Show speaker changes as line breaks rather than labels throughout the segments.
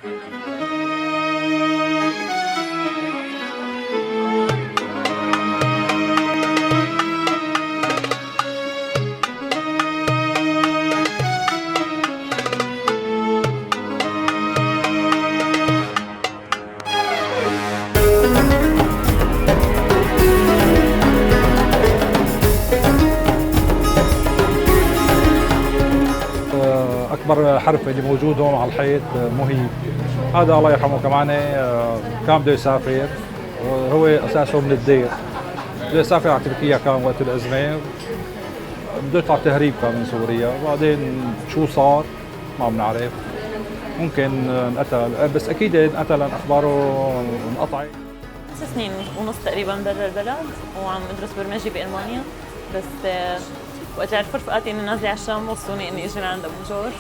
أكبر حرف اللي موجود هون على الحيط مهيب. هذا الله يرحمه كمان كان بده يسافر، وهو أساسه من الدير، بده يسافر على تركيا كان وقت الأزمة، بده يطلع تهريب كان من سوريا، وبعدين شو صار ما بنعرف، ممكن انقتل، بس أكيد انقتل لأن أخباره انقطعت.
5 سنين ونص تقريبا برا البلد، وعم ادرس برمجي بألمانيا، بس وقت عرفوا رفقاتي اني نازله على الشام وصوني اني اجي لعند ابو جور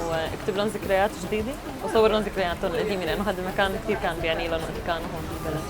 واكتب لهم ذكريات جديده واصور لهم ذكرياتهم القديمه، لانه هذا المكان كثير كان بيعني لهم وقت كانوا هون بالبلد.